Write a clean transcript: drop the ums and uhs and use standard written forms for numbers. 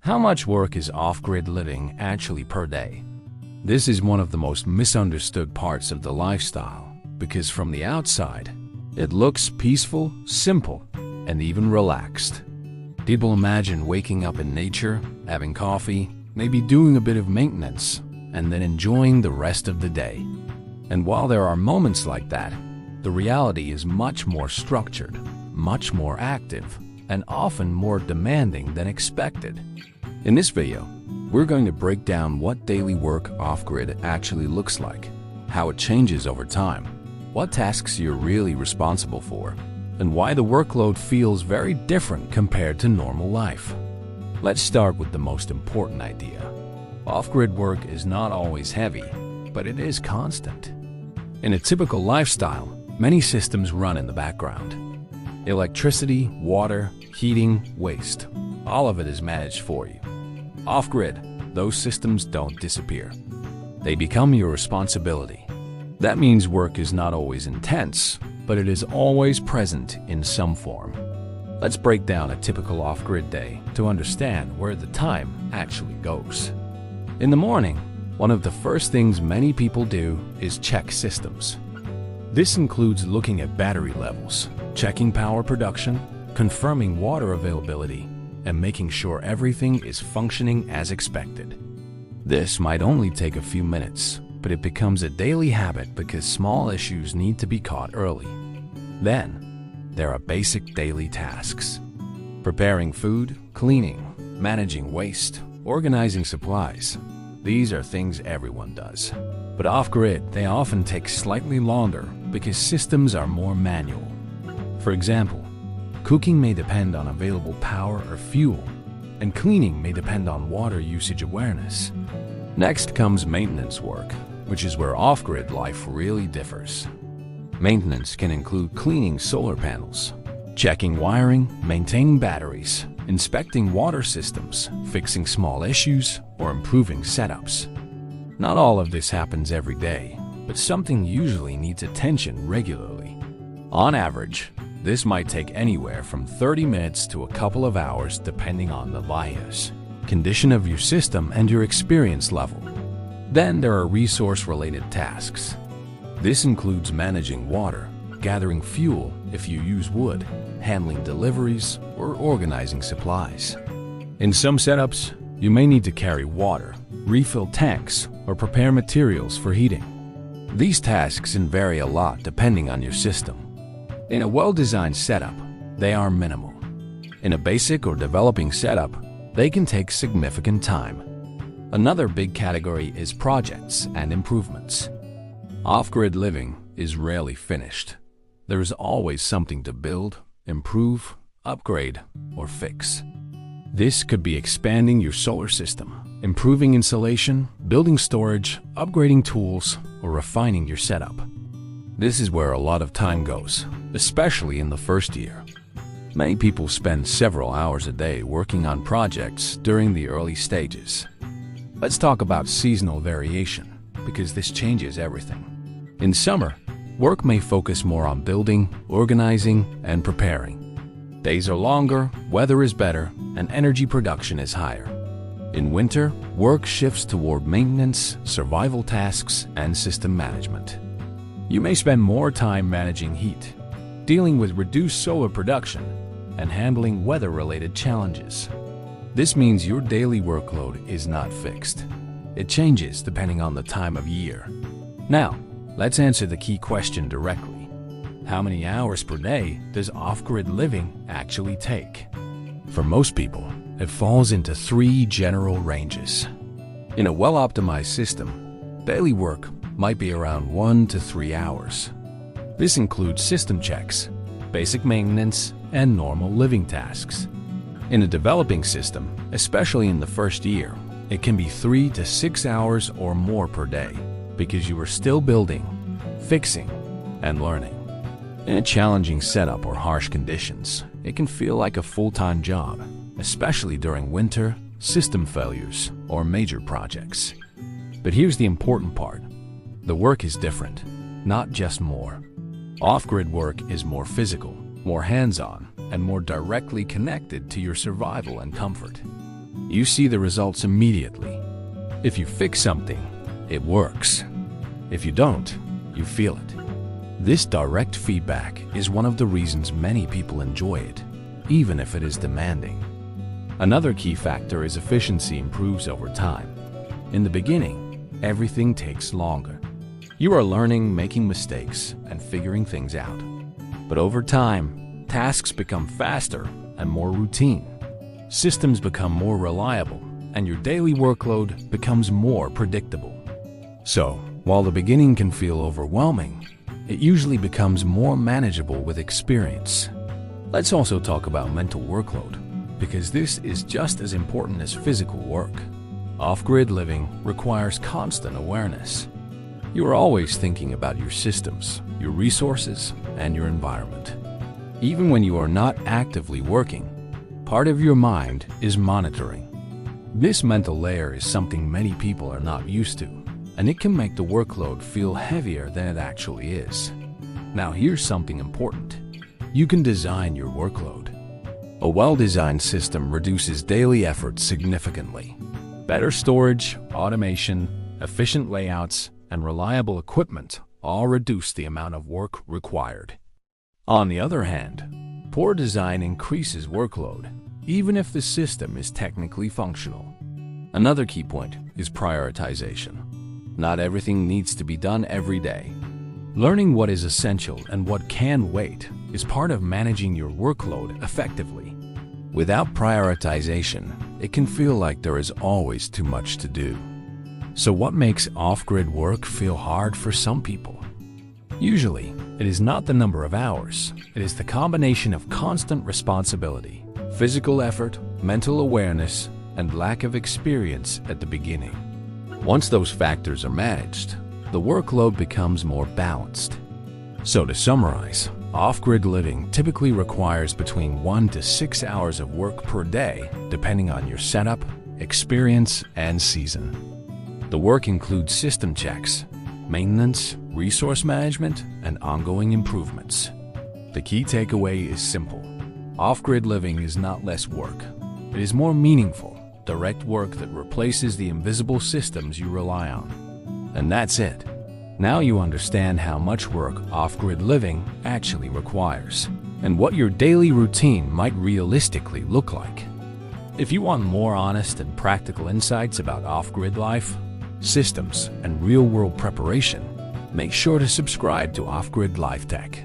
How much work is off-grid living actually per day? This is one of the most misunderstood parts of the lifestyle because from the outside, it looks peaceful, simple, and even relaxed. People imagine waking up in nature, having coffee, maybe doing a bit of maintenance, and then enjoying the rest of the day. And while there are moments like that, the reality is much more structured, much more active, and often more demanding than expected. In this video, we're going to break down what daily work off-grid actually looks like, how it changes over time, what tasks you're really responsible for, and why the workload feels very different compared to normal life. Let's start with the most important idea. Off-grid work is not always heavy, but it is constant. In a typical lifestyle, many systems run in the background. Electricity, water, heating, waste, all of it is managed for you. Off-grid, those systems don't disappear. They become your responsibility. That means work is not always intense, but it is always present in some form. Let's break down a typical off-grid day to understand where the time actually goes. In the morning, one of the first things many people do is check systems. This includes looking at battery levels, checking power production, confirming water availability, and making sure everything is functioning as expected. This might only take a few minutes, but it becomes a daily habit because small issues need to be caught early. Then, there are basic daily tasks. Preparing food, cleaning, managing waste, organizing supplies. These are things everyone does. But off-grid, they often take slightly longer because systems are more manual. For example, cooking may depend on available power or fuel, and cleaning may depend on water usage awareness. Next comes maintenance work, which is where off-grid life really differs. Maintenance can include cleaning solar panels, checking wiring, maintaining batteries, inspecting water systems, fixing small issues, or improving setups. Not all of this happens every day, but something usually needs attention regularly. On average, this might take anywhere from 30 minutes to a couple of hours depending on the bias, condition of your system, and your experience level. Then there are resource-related tasks. This includes managing water, gathering fuel if you use wood, handling deliveries, or organizing supplies. In some setups, you may need to carry water, refill tanks, or prepare materials for heating. These tasks can vary a lot depending on your system. In a well-designed setup, they are minimal. In a basic or developing setup, they can take significant time. Another big category is projects and improvements. Off-grid living is rarely finished. There is always something to build, improve, upgrade, or fix. This could be expanding your solar system, improving insulation, building storage, upgrading tools, or refining your setup. This is where a lot of time goes, especially in the first year. Many people spend several hours a day working on projects during the early stages. Let's talk about seasonal variation, because this changes everything. In summer, work may focus more on building, organizing, and preparing. Days are longer, weather is better, and energy production is higher. In winter, work shifts toward maintenance, survival tasks, and system management. You may spend more time managing heat, dealing with reduced solar production, and handling weather-related challenges. This means your daily workload is not fixed. It changes depending on the time of year. Now, let's answer the key question directly. How many hours per day does off-grid living actually take? For most people, it falls into 3 general ranges. In a well-optimized system, daily work might be around 1 to 3 hours. This includes system checks, basic maintenance, and normal living tasks. In a developing system, especially in the first year, it can be 3 to 6 hours or more per day because you are still building, fixing, and learning. In a challenging setup or harsh conditions, it can feel like a full-time job, especially during winter, system failures, or major projects. But here's the important part. The work is different, not just more. Off-grid work is more physical, more hands-on, and more directly connected to your survival and comfort. You see the results immediately. If you fix something, it works. If you don't, you feel it. This direct feedback is one of the reasons many people enjoy it, even if it is demanding. Another key factor is efficiency improves over time. In the beginning, everything takes longer. You are learning, making mistakes, and figuring things out. But over time, tasks become faster and more routine. Systems become more reliable, and your daily workload becomes more predictable. So, while the beginning can feel overwhelming, it usually becomes more manageable with experience. Let's also talk about mental workload, because this is just as important as physical work. Off-grid living requires constant awareness. You are always thinking about your systems, your resources, and your environment. Even when you are not actively working, part of your mind is monitoring. This mental layer is something many people are not used to, and it can make the workload feel heavier than it actually is. Now here's something important. You can design your workload. A well-designed system reduces daily effort significantly. Better storage, automation, efficient layouts, and reliable equipment all reduce the amount of work required. On the other hand, poor design increases workload, even if the system is technically functional. Another key point is prioritization. Not everything needs to be done every day. Learning what is essential and what can wait is part of managing your workload effectively. Without prioritization, it can feel like there is always too much to do. So what makes off-grid work feel hard for some people? Usually, it is not the number of hours. It is the combination of constant responsibility, physical effort, mental awareness, and lack of experience at the beginning. Once those factors are managed, the workload becomes more balanced. So to summarize, off-grid living typically requires between 1 to 6 hours of work per day, depending on your setup, experience, and season. The work includes system checks, maintenance, resource management, and ongoing improvements. The key takeaway is simple. Off-grid living is not less work. It is more meaningful, direct work that replaces the invisible systems you rely on. And that's it. Now you understand how much work off-grid living actually requires, and what your daily routine might realistically look like. If you want more honest and practical insights about off-grid life, systems, and real-world preparation, make sure to subscribe to Off-Grid Life Tech.